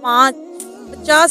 50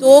2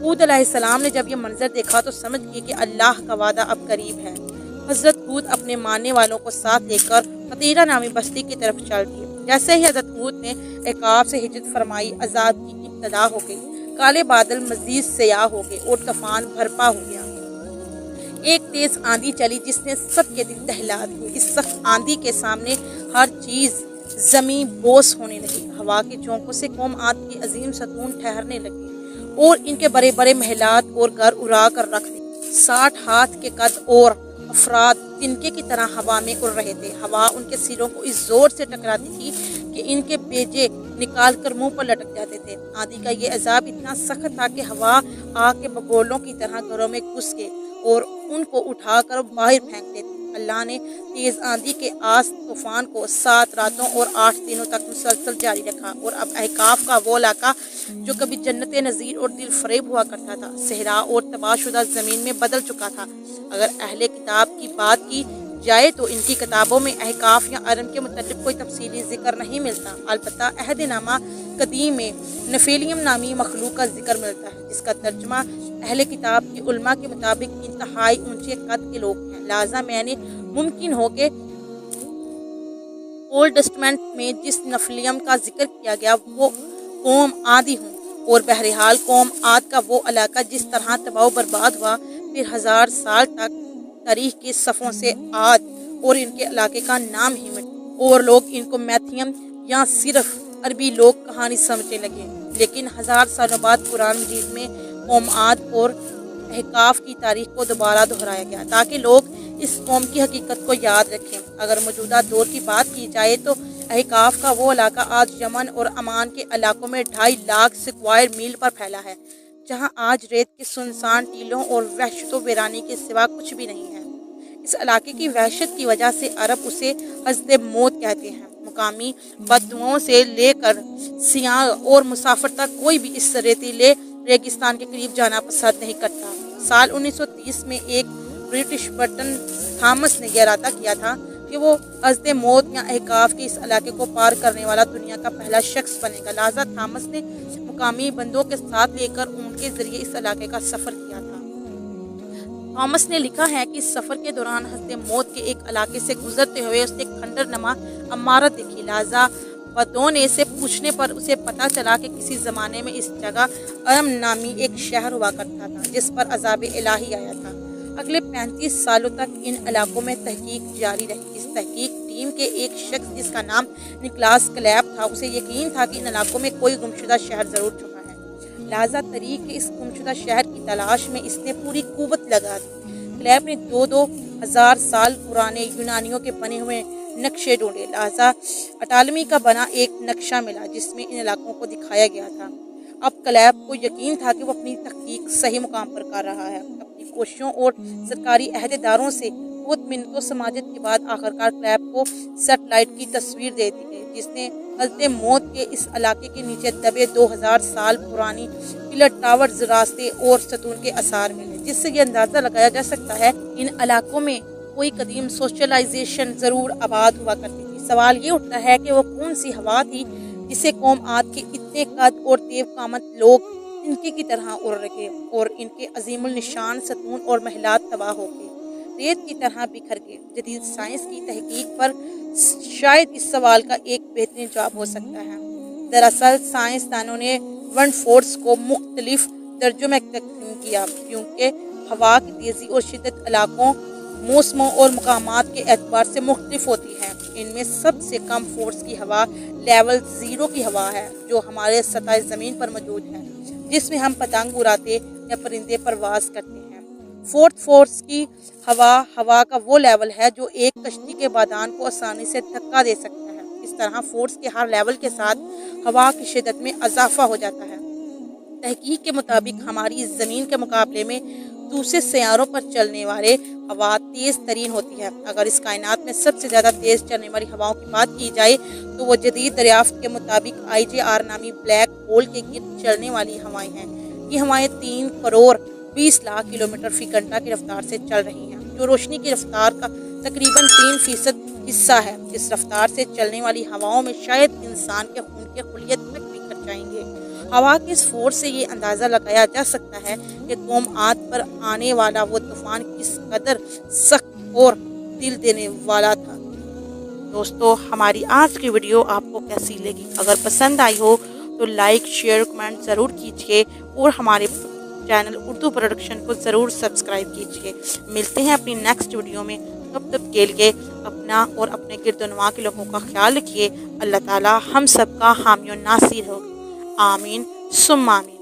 ہود علیہ السلام نے جب یہ منظر دیکھا تو سمجھ گئے کہ اللہ کا وعدہ اب قریب ہے۔ حضرت ہود اپنے ماننے والوں کو ساتھ لے کر قطیرہ نامی بستی کی طرف چل دیے۔ جیسے ہی حضرت ہود نے عقاب سے ہجرت فرمائی، عذاب کی ابتدا ہو گئی۔ کالے بادل مزید سیاہ ہو گئے اور طوفان بھرپا ہو گیا۔ ایک تیز آندھی چلی جس نے سب کے دل دہلا دیے۔ اس سخت آندھی کے سامنے ہر چیز زمین بوس ہونے لگی۔ ہوا کے جھونکوں سے قوم عاد کی عظیم ستون ٹھہرنے لگے اور ان کے بڑے بڑے محلات اور گھر اڑا کر رکھ دیے۔ 60 ہاتھ کے قد اور افراد تنکے کی طرح ہوا میں اڑ رہے تھے۔ ہوا ان کے سروں کو اس زور سے ٹکراتی تھی کہ ان کے بیجے نکال کر منہ پر لٹک جاتے تھے۔ آندھی کا یہ عذاب اتنا سخت تھا کہ ہوا آگ کے بگولوں کی طرح گھروں میں گھس گئے اور ان کو اٹھا کر باہر پھینکتے تھے۔ اللہ نے تیز آندھی کے آس طوفان کو 7 راتوں اور 8 دنوں تک مسلسل جاری رکھا، اور اب احقاف کا وہ علاقہ جو کبھی جنت نظیر اور دل فریب ہوا کرتا تھا، صحرا اور تباہ شدہ زمین میں بدل چکا تھا۔ اگر اہل کتاب کی بات کی جائے تو ان کی کتابوں میں احقاف یا ارم کے متعلق کوئی تفصیلی ذکر نہیں ملتا، البتہ عہد نامہ قدیم میں نفیلیم نامی مخلوق کا ذکر ملتا ہے، جس کا ترجمہ اہل کتاب کے علماء کے مطابق انتہائی اونچے قد کے لوگ ہیں۔ لہٰذا میں نے ممکن ہو کہ اولڈ ٹیسٹمنٹ میں جس نفلیم کا ذکر کیا گیا وہ قوم عادی ہوں، اور بہرحال قوم عاد کا وہ علاقہ جس طرح تباہ و برباد ہوا، پھر 1000 سال تک تاریخ کے صفوں سے عاد اور ان کے علاقے کا نام ہی مٹ، اور لوگ ان کو میتھیم یا صرف عربی لوگ کہانی سمجھنے لگے۔ لیکن 1000 سالوں بعد قرآن مجید میں قوم عاد اور احقاف کی تاریخ کو دوبارہ دہرایا گیا تاکہ لوگ اس قوم کی حقیقت کو یاد رکھیں۔ اگر موجودہ دور کی بات کی جائے تو احقاف کا وہ علاقہ آج یمن اور عمان کے علاقوں میں 2.5 لاکھ اسکوائر میل پر پھیلا ہے، جہاں آج ریت کے سنسان ٹیلوں اور وحشت و ویرانی کے سوا کچھ بھی نہیں ہے۔ اس علاقے کی وحشت کی وجہ سے عرب اسے حضرت موت کہتے ہیں۔ مقامی بدوؤں سے لے کر سیاح اور مسافر تک کوئی بھی اس ریتیلے ریگستان کے قریب جانا پسند نہیں کرتا۔ سال 1930 میں ایک برٹش برٹن تھامس نے یہ ارادہ کیا تھا کہ وہ حضرت موت یا احقاف کے اس علاقے کو پار کرنے والا دنیا کا پہلا شخص بنے گا۔ لہٰذا تھامس نے مقامی بندوں کے ساتھ لے کر اونٹ کے ذریعے اس علاقے کا سفر کیا تھا۔ تھامس نے لکھا ہے کہ اس سفر کے دوران حضرت موت کے ایک علاقے سے گزرتے ہوئے اس نے کھنڈر نما عمارت دیکھی۔ لہٰذا بدوں نے سے پوچھنے پر اسے پتہ چلا کہ کسی زمانے میں اس جگہ ارم نامی ایک شہر ہوا کرتا تھا جس پر عذاب الہی آیا تھا۔ اگلے 35 سالوں تک ان علاقوں میں تحقیق جاری رہی۔ اس تحقیق ٹیم کے ایک شخص جس کا نام نکلاس کلیپ تھا، اسے یقین تھا کہ ان علاقوں میں کوئی گمشدہ شہر ضرور چھپا ہے، لہٰذا طریق کے اس گمشدہ شہر کی تلاش میں اس نے پوری قوت لگا دی۔ کلیپ نے 2,000 سال پرانے یونانیوں کے بنے ہوئے نقشے ڈھونڈے، لہٰذا اٹالمی کا بنا ایک نقشہ ملا جس میں ان علاقوں کو دکھایا گیا تھا۔ اب کلیپ کو یقین تھا کہ وہ اپنی تحقیق صحیح مقام پر کر رہا ہے۔ اپنی کوششوں اور سرکاری عہدیداروں سے بہت منتوں سماجت کے بعد آخرکار کلیپ کو سیٹلائٹ کی تصویر دے دی گئی جس نے حضرت موت کے اس علاقے کے نیچے دبے 2000 سال پرانی پلر ٹاورز، راستے اور ستون کے آثار ملے، جس سے یہ اندازہ لگایا جا سکتا ہے ان علاقوں میں کوئی قدیم سوشلائزیشن ضرور آباد ہوا کرتی تھی۔ سوال یہ اٹھتا ہے کہ وہ کون سی ہوا تھی جسے قوم عاد کے اتنے قد اور تیز قامت لوگ تنکے کی طرح اڑ رہے اور ان کے عظیم النشان ستون اور محلات تباہ ہو گئے، ریت کی طرح بکھر گئے۔ جدید سائنس کی تحقیق پر شاید اس سوال کا ایک بہترین جواب ہو سکتا ہے۔ دراصل سائنسدانوں نے ونڈ فورس کو مختلف درجوں میں تقسیم کیا کیونکہ ہوا کی تیزی اور شدت علاقوں، موسموں اور مقامات کے اعتبار سے مختلف ہوتی ہے۔ ان میں سب سے کم فورس کی ہوا لیول 0 کی ہوا ہے جو ہمارے سطح زمین پر موجود ہے، جس میں ہم پتنگ اڑاتے یا پرندے پرواز کرتے ہیں۔ 4 فورس کی ہوا کا وہ لیول ہے جو ایک کشتی کے بادان کو آسانی سے دھکا دے سکتا ہے۔ اس طرح فورس کے ہر لیول کے ساتھ ہوا کی شدت میں اضافہ ہو جاتا ہے۔ تحقیق کے مطابق ہماری زمین کے مقابلے میں دوسرے سیاروں پر چلنے والے ہوا تیز ترین ہوتی ہے۔ اگر اس کائنات میں سب سے زیادہ تیز چلنے والی ہواؤں کی بات کی جائے تو وہ جدید دریافت کے مطابق IJR نامی بلیک ہول کے گرد چلنے والی ہوائیں ہیں۔ یہ ہوائیں 3 کروڑ 20 لاکھ کلومیٹر فی گھنٹہ کی رفتار سے چل رہی ہیں، جو روشنی کی رفتار کا تقریباً 3% حصہ ہے۔ اس رفتار سے چلنے والی ہواؤں میں شاید انسان کے خون کے خلیت تک بکھر جائیں گے۔ ہوا کے اس فورس سے یہ اندازہ لگایا جا سکتا ہے کہ قوم عاد پر آنے والا وہ طوفان کس قدر سخت اور دل دینے والا تھا۔ دوستو ہماری آج کی ویڈیو آپ کو کیسی لگی؟ اگر پسند آئی ہو تو لائک شیئر کمنٹ ضرور کیجیے اور ہمارے چینل اردو پروڈکشن کو ضرور سبسکرائب کیجیے۔ ملتے ہیں اپنی نیکسٹ ویڈیو میں، تب تک کے لیے اپنا اور اپنے گرد و نواح کے لوگوں کا خیال رکھیے۔ اللہ تعالی ہم سب کا حامی و ناصر ہو، آمین ثم آمین۔